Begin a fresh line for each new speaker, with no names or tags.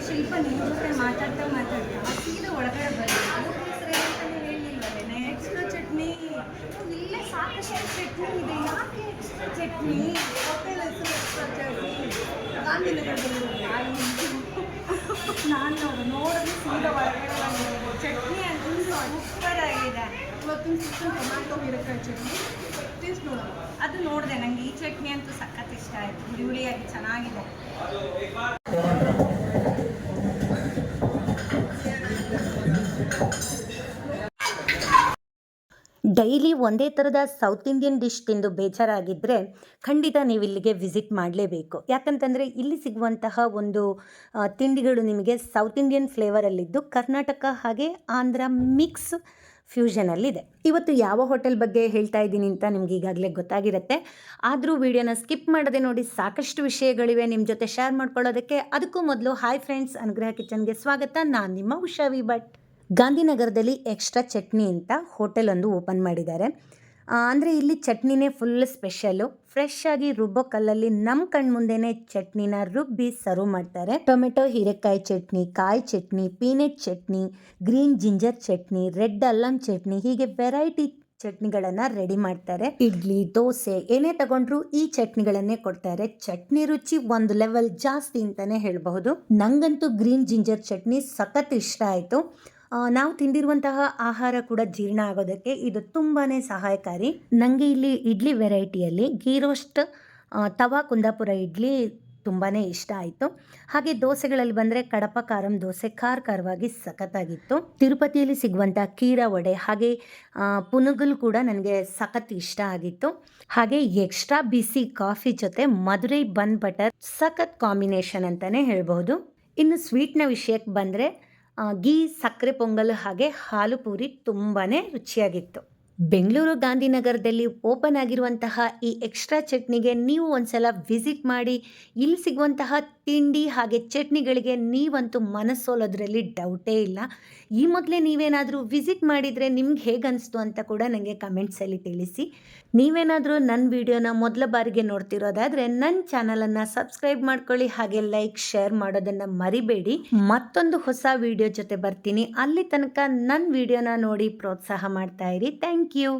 ಶಿಲ್ಪ ನಿಮ್ಮ ಜೊತೆ ಮಾತಾಡ್ತಾ ಸೀದಾ ಒಳಗಡೆ ಬರಬೇಕು. ಹೇಳಿಲ್ವಲ್ಲ ಎಕ್ಸ್ಟ್ರಾ ಚಟ್ನಿ ಇಲ್ಲೇ ಸಾಕಷ್ಟು ಚಟ್ನಿ ಇದೆ, ಯಾಕೆ ಎಕ್ಸ್ಟ್ರಾ ಚಟ್ನಿ? ಹೋಟೆಲ್ ಹೆಸರು ಎಕ್ಸ್ಟ್ರಾ ಚಟ್ನಿ ಗಾಂಧಿನಗರದಲ್ಲಿ ನಾನು ನೋಡಿದ್ರೆ ಸೀದಾ ಒಳಗಡೆ ಬಂದಿರೋದು. ಚಟ್ನಿ ಅಂತೂ ಸೂಪರ್ ಆಗಿದೆ. ಇವತ್ತಿನ ಸಿಸ್ಟಮ್ ಟೊಮ್ಯಾಟೊ ಹೀರೆಕಾಯಿ ಚಟ್ನಿ ಟೇಸ್ಟ್ ನೋಡೋಣ. ಅದು ನೋಡಿದೆ, ನನಗೆ ಈ ಚಟ್ನಿ ಅಂತೂ ಸಖತ್ ಇಷ್ಟ ಆಯಿತು. ಹುಳಿಯಾಗಿ ಚೆನ್ನಾಗಿದೆ.
ಡೈಲಿ ಒಂದೇ ಥರದ ಸೌತ್ ಇಂಡಿಯನ್ ಡಿಶ್ ತಿಂದು ಬೇಜಾರಾಗಿದ್ದರೆ ಖಂಡಿತ ನೀವು ಇಲ್ಲಿಗೆ ವಿಸಿಟ್ ಮಾಡಲೇಬೇಕು. ಯಾಕಂತಂದರೆ ಇಲ್ಲಿ ಸಿಗುವಂತಹ ಒಂದು ತಿಂಡಿಗಳು ನಿಮಗೆ ಸೌತ್ ಇಂಡಿಯನ್ ಫ್ಲೇವರಲ್ಲಿದ್ದು ಕರ್ನಾಟಕ ಹಾಗೆ ಆಂಧ್ರ ಮಿಕ್ಸ್ ಫ್ಯೂಷನಲ್ಲಿದೆ. ಇವತ್ತು ಯಾವ ಹೋಟೆಲ್ ಬಗ್ಗೆ ಹೇಳ್ತಾ ಇದ್ದೀನಿ ಅಂತ ನಿಮ್ಗೆ ಈಗಾಗಲೇ ಗೊತ್ತಾಗಿರುತ್ತೆ. ಆದರೂ ವಿಡಿಯೋನ ಸ್ಕಿಪ್ ಮಾಡದೆ ನೋಡಿ, ಸಾಕಷ್ಟು ವಿಷಯಗಳಿವೆ ನಿಮ್ಮ ಜೊತೆ ಶೇರ್ ಮಾಡ್ಕೊಳ್ಳೋದಕ್ಕೆ. ಅದಕ್ಕೂ ಮೊದಲು ಹಾಯ್ ಫ್ರೆಂಡ್ಸ್, ಅನುಗ್ರಹ ಕಿಚನ್ಗೆ ಸ್ವಾಗತ. ನಾನು ನಿಮ್ಮ ಉಷಾವಿ ಭಟ್. ಗಾಂಧಿನಗರದಲ್ಲಿ ಎಕ್ಸ್ಟ್ರಾ ಚಟ್ನಿ ಅಂತ ಹೋಟೆಲ್ ಒಂದು ಓಪನ್ ಮಾಡಿದ್ದಾರೆ. ಅಂದರೆ ಇಲ್ಲಿ ಚಟ್ನಿನೇ ಫುಲ್ ಸ್ಪೆಷಲು. ಫ್ರೆಶ್ ಆಗಿ ರುಬ್ಬೋ ಕಲ್ಲಲ್ಲಿ ನಮ್ಮ ಕಣ್ಮುಂದೆನೇ ಚಟ್ನಿನ ರುಬ್ಬಿ ಸರ್ವ್ ಮಾಡ್ತಾರೆ. ಟೊಮೆಟೊ ಹೀರೆಕಾಯಿ ಚಟ್ನಿ, ಕಾಯಿ chutney, peanut chutney, green ginger chutney, red ಅಲ್ಲಂ ಚಟ್ನಿ, ಹೀಗೆ ವೆರೈಟಿ ಚಟ್ನಿಗಳನ್ನು ರೆಡಿ ಮಾಡ್ತಾರೆ. ಇಡ್ಲಿ, ದೋಸೆ ಏನೇ ತಗೊಂಡ್ರು ಈ ಚಟ್ನಿಗಳನ್ನೇ ಕೊಡ್ತಾರೆ. ಚಟ್ನಿ ರುಚಿ ಒಂದು ಲೆವೆಲ್ ಜಾಸ್ತಿ ಅಂತಾನೆ ಹೇಳಬಹುದು. ನಂಗಂತೂ ಗ್ರೀನ್ ಜಿಂಜರ್ ಚಟ್ನಿ ಸಖತ್ ಇಷ್ಟ ಆಯಿತು. ನಾವು ತಿಂದಿರುವಂತಹ ಆಹಾರ ಕೂಡ ಜೀರ್ಣ ಆಗೋದಕ್ಕೆ ಇದು ತುಂಬಾ ಸಹಾಯಕಾರಿ. ನನಗೆ ಇಲ್ಲಿ ಇಡ್ಲಿ ವೆರೈಟಿಯಲ್ಲಿ ಗೀ ರೋಸ್ಟ್ ತವಾ ಕುಂದಾಪುರ ಇಡ್ಲಿ ತುಂಬಾ ಇಷ್ಟ ಆಯಿತು. ಹಾಗೆ ದೋಸೆಗಳಲ್ಲಿ ಬಂದರೆ ಕಡಪ ಕಾರಂ ದೋಸೆ ಖಾರವಾಗಿ ಸಖತ್ತಾಗಿತ್ತು. ತಿರುಪತಿಯಲ್ಲಿ ಸಿಗುವಂಥ ಕೀರಾ ವಡೆ ಹಾಗೆ ಪುನುಗುಲ್ ಕೂಡ ನನಗೆ ಸಖತ್ ಇಷ್ಟ ಆಗಿತ್ತು. ಹಾಗೆ ಎಕ್ಸ್ಟ್ರಾ ಬಿಸಿ ಕಾಫಿ ಜೊತೆ ಮಧುರೈ ಬನ್ ಬಟರ್ ಸಖತ್ ಕಾಂಬಿನೇಷನ್ ಅಂತಲೇ ಹೇಳ್ಬೋದು. ಇನ್ನು ಸ್ವೀಟ್ನ ವಿಷಯಕ್ಕೆ ಬಂದರೆ ಗೀ ಸಕ್ಕರೆ ಪೊಂಗಲ್ ಹಾಗೆ ಹಾಲು ಪೂರಿ ತುಂಬಾ ರುಚಿಯಾಗಿತ್ತು. ಬೆಂಗಳೂರು ಗಾಂಧಿನಗರದಲ್ಲಿ ಓಪನ್ ಆಗಿರುವಂತಹ ಈ ಎಕ್ಸ್ಟ್ರಾ ಚಟ್ನಿಗೆ ನೀವು ಒಂದ್ಸಲ ವಿಸಿಟ್ ಮಾಡಿ. ಇಲ್ಲಿ ಸಿಗುವಂತಹ ತಿಂಡಿ ಹಾಗೆ ಚಟ್ನಿಗಳಿಗೆ ನೀವಂತೂ ಮನಸ್ಸೋಲೋದ್ರಲ್ಲಿ ಡೌಟೇ ಇಲ್ಲ. ಈ ಮೊದಲೇ ನೀವೇನಾದರೂ ವಿಸಿಟ್ ಮಾಡಿದರೆ ನಿಮ್ಗೆ ಹೇಗೆ ಅನಿಸ್ತು ಅಂತ ಕೂಡ ನನಗೆ ಕಮೆಂಟ್ಸಲ್ಲಿ ತಿಳಿಸಿ. ನೀವೇನಾದರೂ ನನ್ನ ವಿಡಿಯೋನ ಮೊದಲ ಬಾರಿಗೆ ನೋಡ್ತಿರೋದಾದರೆ ನನ್ನ ಚಾನಲನ್ನು ಸಬ್ಸ್ಕ್ರೈಬ್ ಮಾಡ್ಕೊಳ್ಳಿ. ಹಾಗೆ ಲೈಕ್ ಶೇರ್ ಮಾಡೋದನ್ನು ಮರಿಬೇಡಿ. ಮತ್ತೊಂದು ಹೊಸ ವಿಡಿಯೋ ಜೊತೆ ಬರ್ತೀನಿ. ಅಲ್ಲಿ ತನಕ ನನ್ನ ವಿಡಿಯೋನ ನೋಡಿ ಪ್ರೋತ್ಸಾಹ ಮಾಡ್ತಾ ಇರಿ. Thank you.